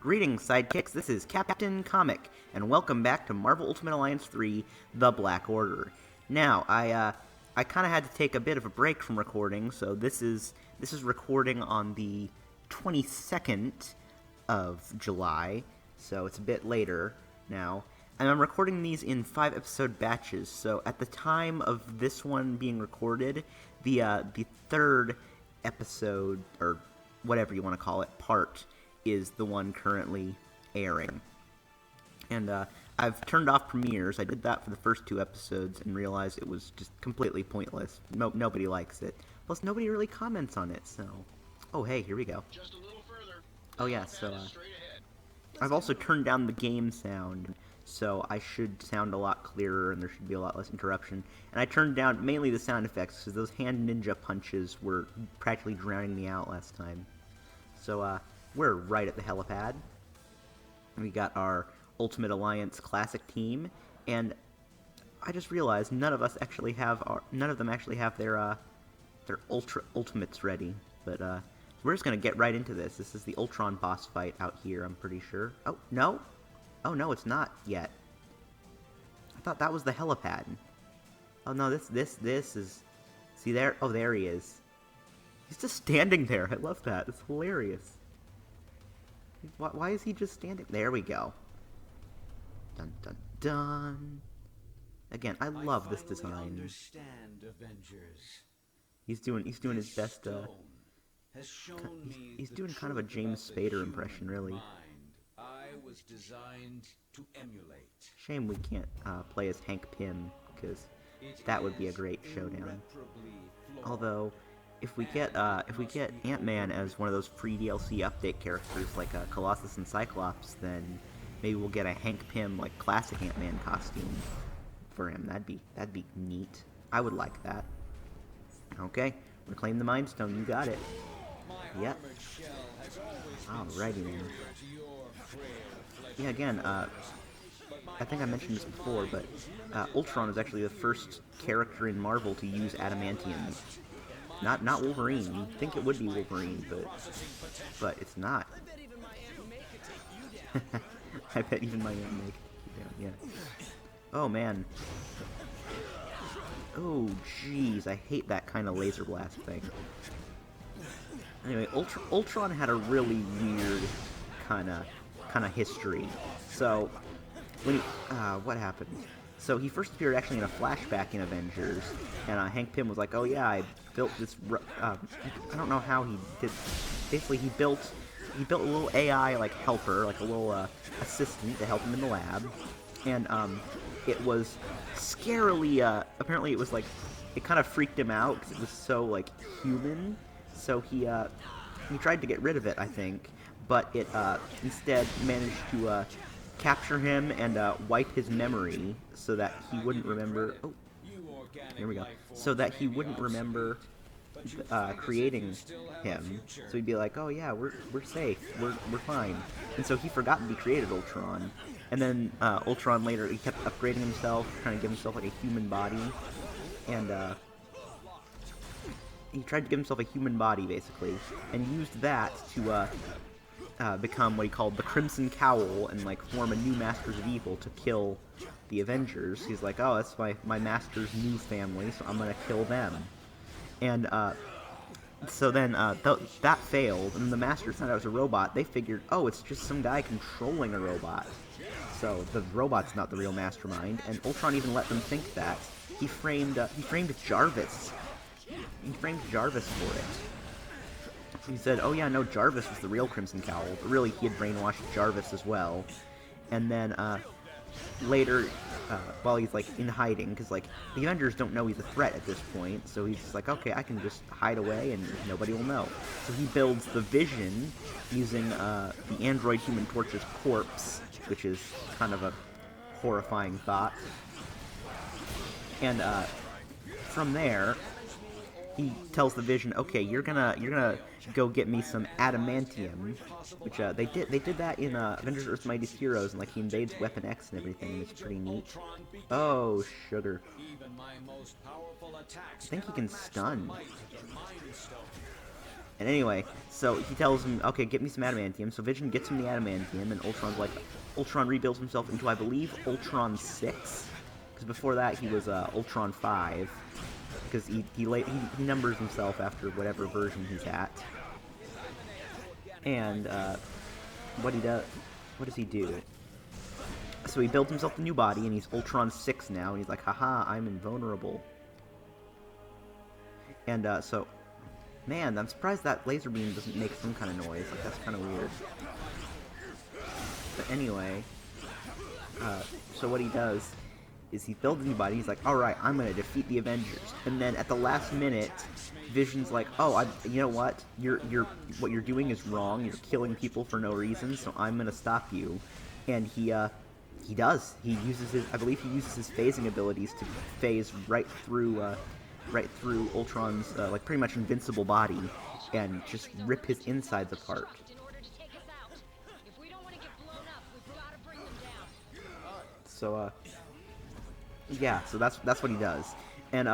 Greetings, Sidekicks, this is Captain Comic, and welcome back to Marvel Ultimate Alliance 3, The Black Order. Now, I kind of had to take a bit of a break from recording, so this is recording on the 22nd of July, so it's a bit later now. And I'm recording these in 5-episode batches, so at the time of this one being recorded, the third episode, or whatever you want to call it, part, is the one currently airing. And I've turned off premieres. I did that for the first 2 episodes and realized it was just completely pointless. Nobody likes it. Plus, nobody really comments on it, so... Oh, hey, here we go. Just a little further. Oh, yeah, so... I've also turned down the game sound, so I should sound a lot clearer and there should be a lot less interruption. And I turned down mainly the sound effects, because those hand ninja punches were practically drowning me out last time. So, we're right at the helipad. We got our Ultimate Alliance Classic team, and I just realized none of them actually have their ultimates ready. But we're just gonna get right into this. This is the Ultron boss fight out here, I'm pretty sure. Oh no! Oh no, it's not yet. I thought that was the helipad. Oh no, this is. See there? Oh, there he is. He's just standing there. I love that. It's hilarious. Why is he just standing? There we go. Dun dun dun. Again, I love this design. Avengers. He's doing his best. He's doing kind of a James Spader impression, really. I was designed to emulate. Shame we can't play as Hank Pym, because that would be a great showdown. Although, if we get Ant-Man as one of those free DLC update characters like Colossus and Cyclops, then maybe we'll get a Hank Pym like classic Ant-Man costume for him. That'd be neat. I would like that. Okay, reclaim the Mind Stone. You got it. Yep. Alrighty then. Yeah, again, I think I mentioned this before, but Ultron is actually the first character in Marvel to use adamantium. Not Wolverine. You'd think it would be Wolverine, but it's not. I bet even my aunt make it down, yeah. Oh man. Oh jeez, I hate that kind of laser blast thing. Anyway, Ultron had a really weird kind of history. So when what happened? So he first appeared actually in a flashback in Avengers, and Hank Pym was like, "Oh yeah, I built this." I don't know how he did. Basically, he built a little AI like helper, like a little assistant to help him in the lab, and it was scarily. Apparently, it was like it kind of freaked him out because it was so like human. So he tried to get rid of it, I think, but it instead managed to capture him and wipe his memory so that he wouldn't remember. Oh, here we go. So that he wouldn't remember creating him. So he'd be like, "Oh yeah, we're safe, we're fine." And so he forgot that he created Ultron. And then Ultron later, he kept upgrading himself, trying to give himself like a human body, and he tried to give himself a human body basically, and used that to become what he called the Crimson Cowl and like form a new Masters of Evil to kill the Avengers. He's like, "Oh, that's my master's new family, so I'm gonna kill them." And so then that failed, and the Masters found out it was a robot. They figured, "Oh, it's just some guy controlling a robot, so the robot's not the real mastermind." And Ultron even let them think that. He framed Jarvis. He framed Jarvis for it. He said, "Oh yeah, no, Jarvis was the real Crimson Cowl," but really he had brainwashed Jarvis as well. And then later, while he's like in hiding, because like the Avengers don't know he's a threat at this point, so he's just like, "Okay, I can just hide away and nobody will know." So he builds the Vision using the android Human Torch's corpse, which is kind of a horrifying thought. And from there, he tells the Vision, "Okay, you're gonna go get me some adamantium," which they did that in Avengers: Earth's Mightiest Heroes, and like he invades Weapon X and everything, and it's pretty neat. Oh, sugar! I think he can stun. And anyway, so he tells him, okay, get me some adamantium. So Vision gets him the adamantium, and Ultron rebuilds himself into, I believe, Ultron 6. Because before that, he was Ultron 5. Because he numbers himself after whatever version he's at. And what does he do? So he builds himself a new body, and he's Ultron 6 now, and he's like, haha, I'm invulnerable. And so, man, I'm surprised that laser beam doesn't make some kind of noise. Like, that's kind of weird. But anyway, so what he does is he builds a new body. He's like, alright, I'm going to defeat the Avengers. And then at the last minute, Vision's like, oh, you know what? What you're doing is wrong. You're killing people for no reason, so I'm going to stop you. And he does. He uses I believe he uses his phasing abilities to phase right through Ultron's, like, pretty much invincible body and just rip his insides apart. So, yeah, so that's what he does. And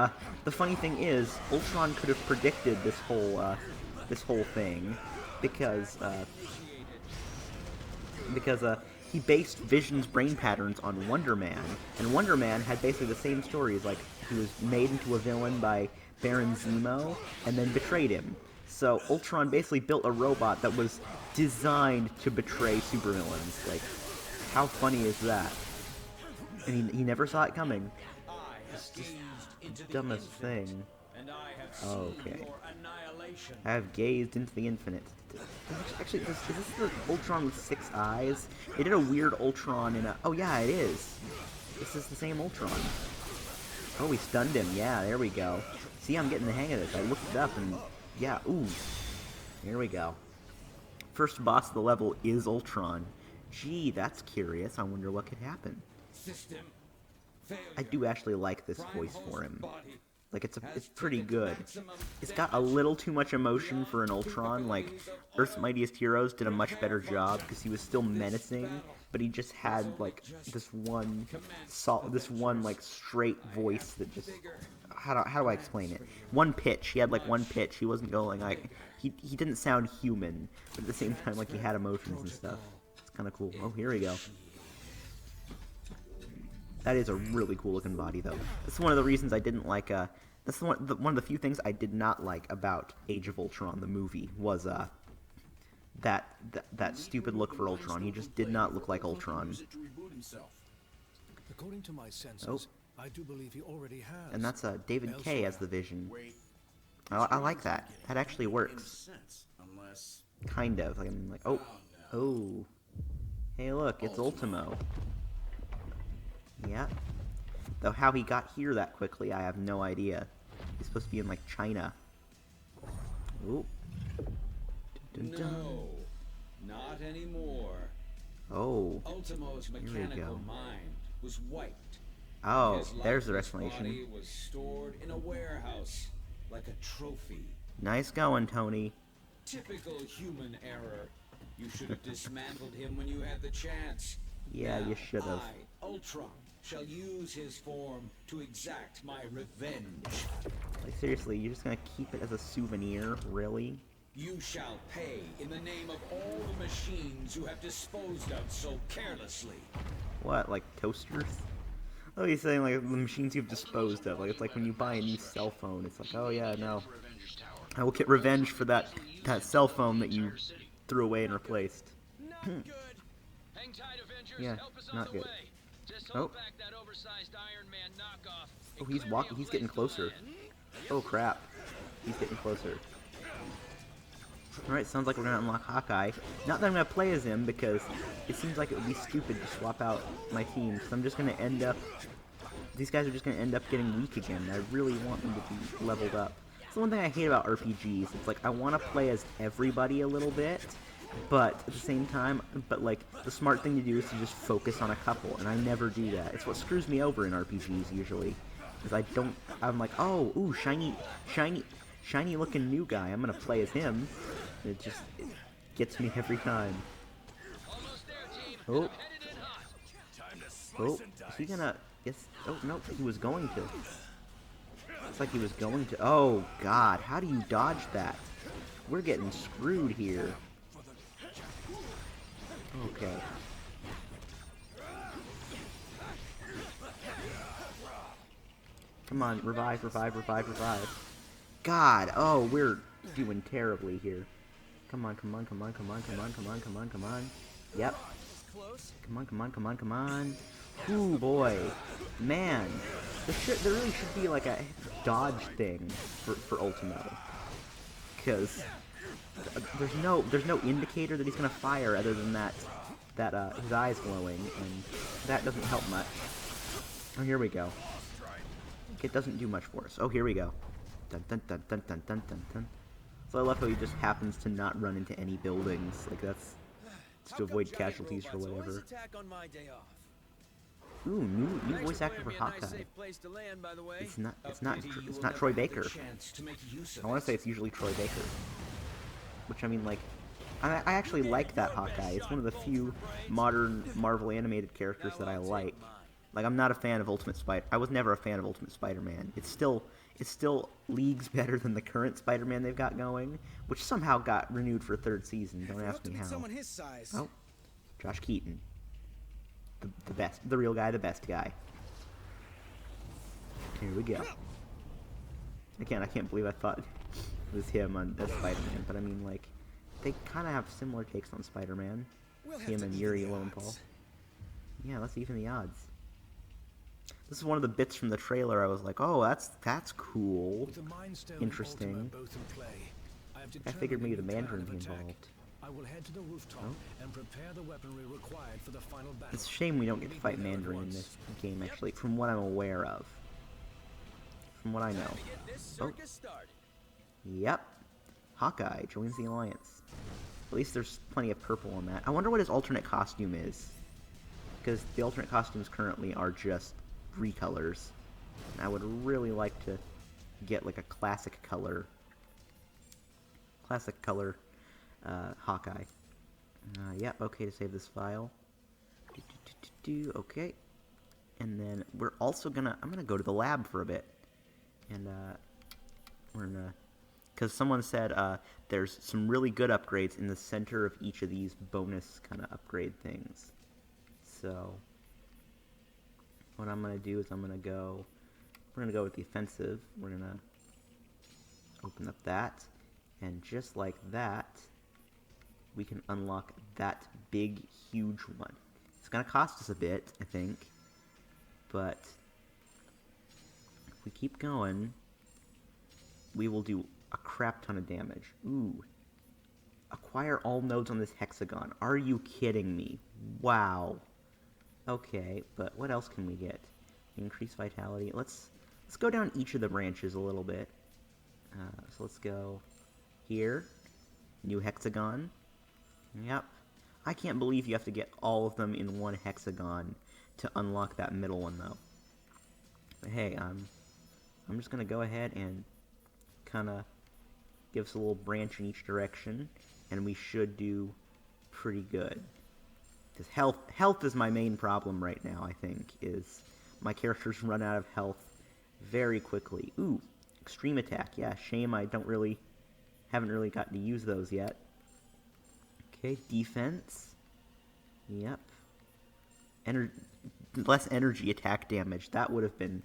the funny thing is, Ultron could have predicted this whole thing because he based Vision's brain patterns on Wonder Man, and Wonder Man had basically the same stories. Like, he was made into a villain by Baron Zemo and then betrayed him. So Ultron basically built a robot that was designed to betray supervillains. Like, how funny is that? And he never saw it coming. It's just the dumbest thing. Okay. I have gazed into the infinite. Actually, is this the Ultron with 6 eyes? They did a weird Ultron in a... Oh, yeah, it is. This is the same Ultron. Oh, we stunned him. Yeah, there we go. See, I'm getting the hang of this. I looked it up and... Yeah, ooh. There we go. First boss of the level is Ultron. Gee, that's curious. I wonder what could happen. I do actually like this voice for him. Like, it's pretty good. It's got a little too much emotion for an Ultron. Like, Earth's Mightiest Heroes did a much better job because he was still menacing, but he just had, like, this one like straight voice that just... How do I explain it? One pitch. He had like one pitch. He wasn't going like... He didn't sound human, but at the same time, like, he had emotions and stuff. It's kind of cool. Oh, here we go. That is a really cool looking body, though. That's one of the reasons I didn't like. That's one of the few things I did not like about Age of Ultron, the movie, was that stupid look for Ultron. He just did not look like Ultron. According to my senses, I do believe he already has. And that's David Kaye as the Vision. I like that. That actually works. Kind of. I'm like, oh. Hey, look, it's Ultimo. Yeah. Though how he got here that quickly, I have no idea. He's supposed to be in, like, China. Ooh. Dun, dun, dun. No, not anymore. Oh. Ultimo's mechanical mind was wiped. Oh, His there's the lifeless explanation. body was stored in a warehouse like a trophy. Nice going, Tony. Typical human error. You should have dismantled him when you had the chance. Yeah, Now you should have. I, Ultron, shall use his form to exact my revenge. Like, seriously, you're just gonna keep it as a souvenir? Really? You shall pay in the name of all the machines you have disposed of so carelessly. What, like toasters? Oh, he's saying, like, the machines you've disposed of. Like, it's like when you buy a new cell phone. It's like, oh yeah, no. I will get revenge for that cell phone that you threw away and replaced. Yeah, not good. Oh. Oh, he's walking. He's getting closer. Oh, crap. He's getting closer. Alright, sounds like we're gonna unlock Hawkeye. Not that I'm gonna play as him, because it seems like it would be stupid to swap out my team. So I'm just gonna end up... These guys are just gonna end up getting weak again. I really want them to be leveled up. That's the one thing I hate about RPGs. It's like, I want to play as everybody a little bit, but at the same time, like, the smart thing to do is to just focus on a couple, and I never do that. It's what screws me over in RPGs, usually. Because I'm like, oh, ooh, shiny looking new guy. I'm gonna play as him. It gets me every time. Oh. Oh, is he gonna... Yes. Oh, no, he was going to. It's like he was going to... Oh, God, how do you dodge that? we're getting screwed here. Okay. Come on, revive, revive, revive, revive. God, oh, we're doing terribly here. Come on, come on, come on, come on, come on, come on, come on, come on. Yep. Come on, come on, come on, come on. Ooh, boy. Man. There really should be like a dodge thing for Ultimo. Because there's no indicator that he's gonna fire other than that his eyes glowing, and that doesn't help much. Oh, here we go. It doesn't do much for us. Oh, here we go. Dun dun dun dun dun dun dun dun. So I love how he just happens to not run into any buildings. Like that's just to avoid casualties or whatever. Ooh, new voice actor for Hawkeye. It's not Troy Baker. I want to say it's usually Troy Baker. Which I mean, like, I actually like that Hawkeye. It's one of the few modern Marvel animated characters that I like. Like, I'm not a fan of Ultimate Spider. I was never a fan of Ultimate Spider-Man. It's still leagues better than the current Spider-Man they've got going, which somehow got renewed for a third season. Don't ask me how. Oh, Josh Keaton, the best, the real guy, the best guy. Here we go. Again, I can't believe I thought it was him on as Spider-Man, but I mean, like, they kind of have similar takes on Spider-Man. Him and Yuri Lowenthal. Yeah, let's even the odds. This is one of the bits from the trailer I was like, oh, that's cool. Interesting. I figured maybe the Mandarin would be involved. I will head to the rooftop and prepare the weaponry required for the final battle. It's a shame we don't get to fight Mandarin in this game, actually, from what I'm aware of. From what I know. Oh. Yep. Hawkeye joins the Alliance. At least there's plenty of purple on that. I wonder what his alternate costume is. Because the alternate costumes currently are just recolors. And I would really like to get like a classic color Hawkeye. Yep, okay to save this file. Okay. And then we're also I'm gonna go to the lab for a bit. And we're gonna, because someone said there's some really good upgrades in the center of each of these bonus kind of upgrade things. So what I'm gonna do is we're gonna go with the offensive. We're gonna open up that, and just like that, we can unlock that big, huge one. It's gonna cost us a bit, I think, but if we keep going, we will do a crap ton of damage. Ooh. Acquire all nodes on this hexagon. Are you kidding me? Wow. Okay, but what else can we get? Increase vitality. Let's go down each of the branches a little bit. So let's go here. New hexagon. Yep. I can't believe you have to get all of them in one hexagon to unlock that middle one, though. But hey, I'm just gonna go ahead and kind of give us a little branch in each direction, and we should do pretty good. Because health is my main problem right now, I think, is my characters run out of health very quickly. Ooh, extreme attack. Yeah, shame I haven't really gotten to use those yet. Okay, defense. Yep. Less energy attack damage. That would have been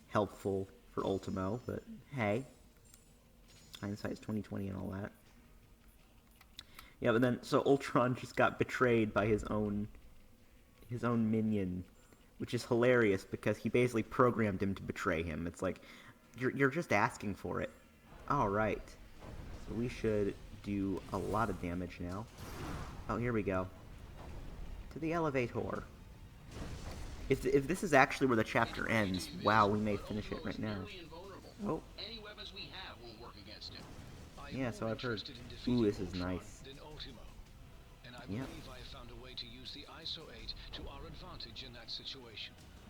helpful for Ultimo, but hey. Hindsight's 20/20 and all that. Yeah, but then, so Ultron just got betrayed by his own minion, which is hilarious because he basically programmed him to betray him. It's like, you're just asking for it. Alright. So we should do a lot of damage now. Oh, here we go. To the elevator. If this is actually where the chapter ends, wow, we may finish it right now. Oh. Yeah, so I've heard. Ooh, this is nice. Yeah.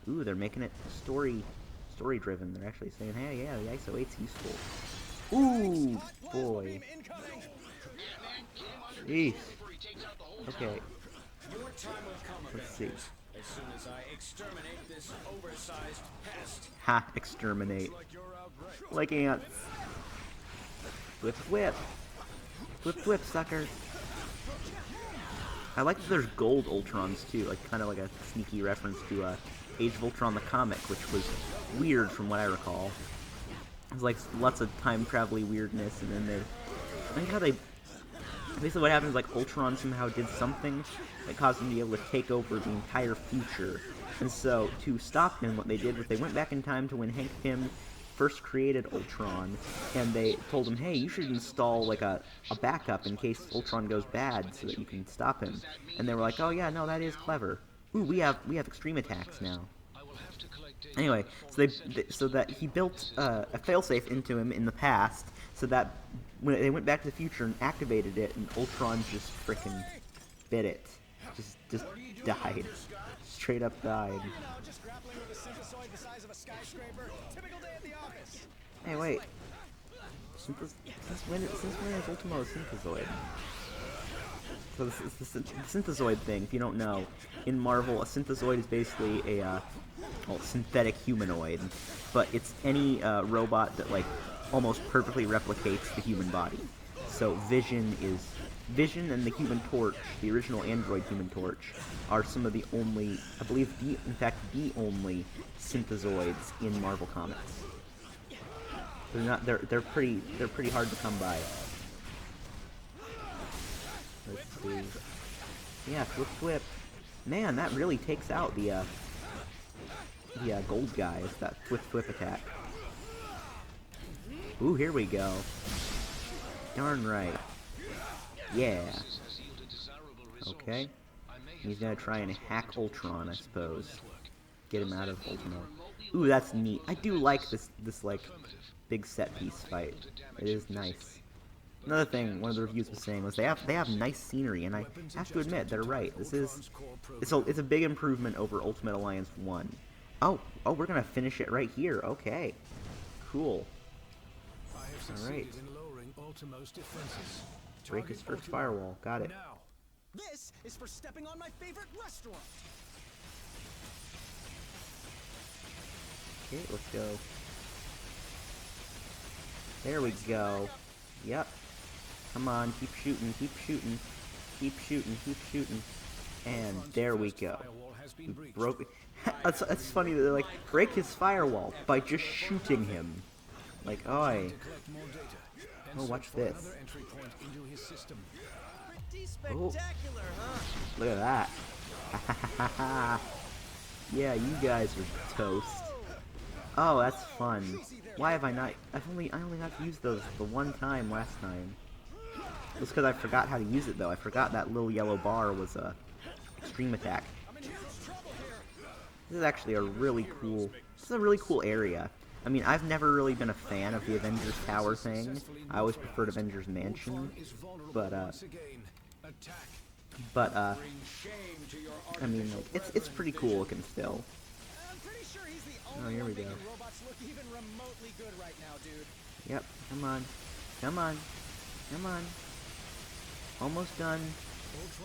Ooh, they're making it story-driven. They're actually saying, hey, yeah, the ISO 8's useful. Ooh, boy. Jeez. Okay. Let's see. As soon as I exterminate this oversized pest. Ha! Exterminate. Like ants. Whip, whip. Flip, sucker. I like that there's gold Ultrons too, like kind of like a sneaky reference to Age of Ultron the comic, which was weird from what I recall. There's like lots of time travel weirdness, and then I think how they basically what happens is like Ultron somehow did something that caused him to be able to take over the entire future, and so to stop him, what they did was they went back in time to when Hank Pym first created Ultron, and they told him, hey, you should install like a backup in case Ultron goes bad so that you can stop him. And they were like, oh yeah, no, that is clever. Ooh, we have extreme attacks now. Anyway, so that he built a failsafe into him in the past, so that when they went back to the future and activated it, and Ultron just frickin' bit it, just died, straight up died. Hey, wait. Since when is Ultimo a synthezoid? So this is the synthezoid thing, if you don't know. In Marvel, a synthezoid is basically a synthetic humanoid, but it's any robot that like almost perfectly replicates the human body. So Vision and the Human Torch, the original android Human Torch, are some of the only, I believe, in fact, the only synthezoids in Marvel Comics. They're not. They're pretty hard to come by. Let's see. Yeah, flip. Man, that really takes out the gold guys. That flip attack. Ooh, here we go. Darn right. Yeah. Okay. He's gonna try and hack Ultron, I suppose. Get him out of Ultimo. Ooh, that's neat. I do like this like big set piece fight. It is nice. Another thing one of the reviews was saying was they have nice scenery, and I have to admit they're right. It's a big improvement over Ultimate Alliance 1. Oh, we're gonna finish it right here. Okay, cool. All right. Break his first firewall. Got it. This is for stepping on my favorite restaurant. Okay, let's go. There we go. Yep. Come on, keep shooting. And there we go. We broke it. That's funny that they're like, break his firewall by just shooting him. Like, oi. Oh, watch this. Oh. Look at that. Yeah, you guys are toast. Oh, that's fun. Why have I not? I only got to use those the one time last time. It's because I forgot how to use it though. I forgot that little yellow bar was a extreme attack. This is actually a really cool. This is a really cool area. I mean, I've never really been a fan of the Avengers Tower thing. I always preferred Avengers Mansion, but I mean, like, it's pretty cool looking still. Oh, here we go. Yep, come on. Almost done.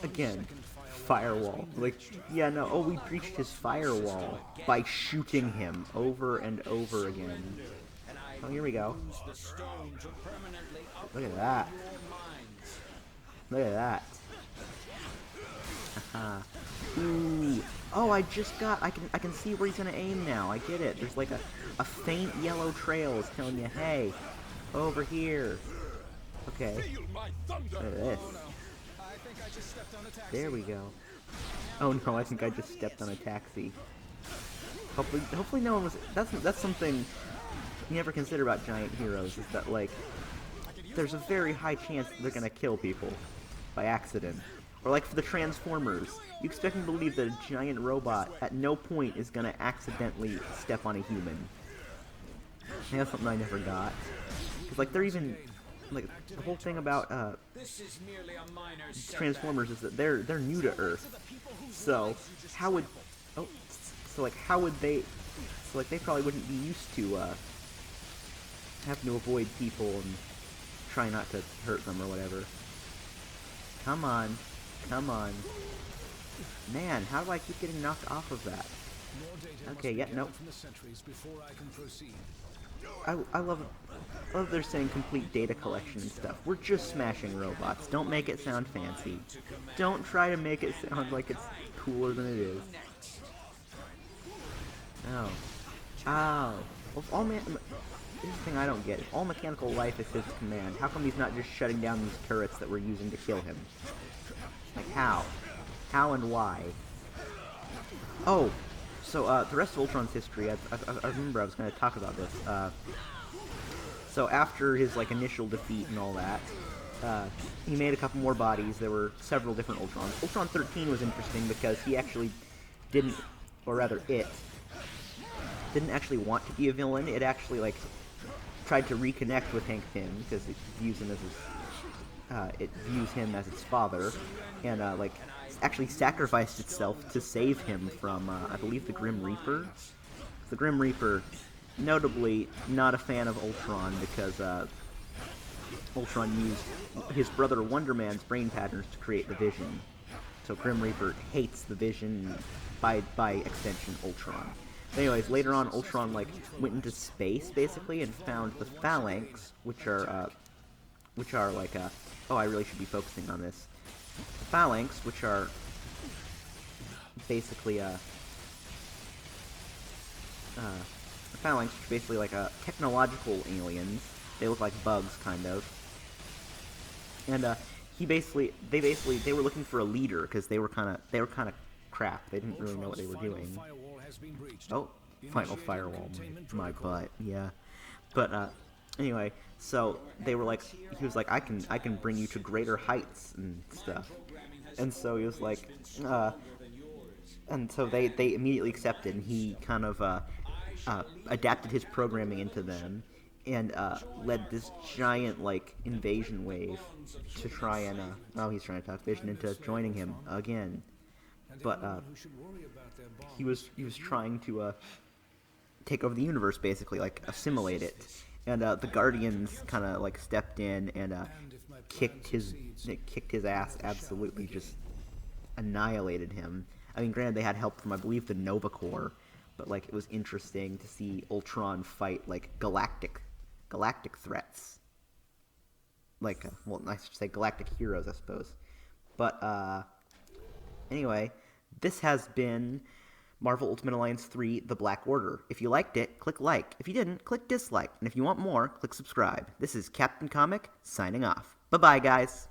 Again, firewall. Like, yeah, no, oh, we breached his firewall by shooting him over and over again. Oh, here we go. Look at that. Look at that. Haha. Ooh. Oh, I can see where he's gonna aim now. I get it. There's like a faint yellow trail is telling you, hey, over here. Okay. Look at this. There we go. Oh no, I think I just stepped on a taxi. Hopefully no one was. That's something you never consider about giant heroes, is that like there's a very high chance that they're gonna kill people by accident. Or like for the Transformers, you expect me to believe that a giant robot at no point is gonna accidentally step on a human. And that's something I never got. Cause like they're even like the whole thing about Transformers is that they're new to Earth. So how would they? So like they probably wouldn't be used to having to avoid people and try not to hurt them or whatever. Come on. Man, how do I keep getting knocked off of that? Okay, yeah, nope. I love they're saying complete data collection and stuff. We're just smashing robots. Don't make it sound fancy. Don't try to make it sound like it's cooler than it is. Oh. Ow. Well, if all here's the thing I don't get. If all mechanical life is his command, how come he's not just shutting down these turrets that we're using to kill him? Like, how? How and why? Oh, so, the rest of Ultron's history, I remember I was going to talk about this. So after his, like, initial defeat and all that, he made a couple more bodies. There were several different Ultrons. Ultron 13 was interesting because he actually didn't, or rather it, didn't actually want to be a villain. It actually, like, tried to reconnect with Hank Pym because it views him as its father, and, like, actually sacrificed itself to save him from, I believe, the Grim Reaper. The Grim Reaper, notably not a fan of Ultron because Ultron used his brother Wonder Man's brain patterns to create the Vision. So Grim Reaper hates the Vision, by extension Ultron. But anyways, later on Ultron like went into space basically and found the Phalanx, which are like oh, I really should be focusing on this. The Phalanx, which are basically Phalanx, which are basically like technological aliens. They look like bugs, kind of. And they were looking for a leader because they were kind of crap. They didn't really know what they were doing. Oh, final firewall, my butt, yeah. But anyway, so they were like, he was like, I can bring you to greater heights and stuff. And so he was like, and so they immediately accepted, and he kind of adapted his programming into them, and led this giant like invasion wave to try and oh, he's trying to talk Vision into joining him again. But he was trying to take over the universe, basically, like assimilate it. And the Guardians kind of like stepped in and kicked his ass, absolutely just annihilated him. I mean, granted, they had help from, I believe, the Nova Corps, but like it was interesting to see Ultron fight like galactic threats. Like, well, I should say galactic heroes, I suppose. But anyway, this has been Marvel Ultimate Alliance 3: The Black Order. If you liked it, click like. If you didn't, click dislike. And if you want more, click subscribe. This is Captain Comic, signing off. Bye-bye, guys.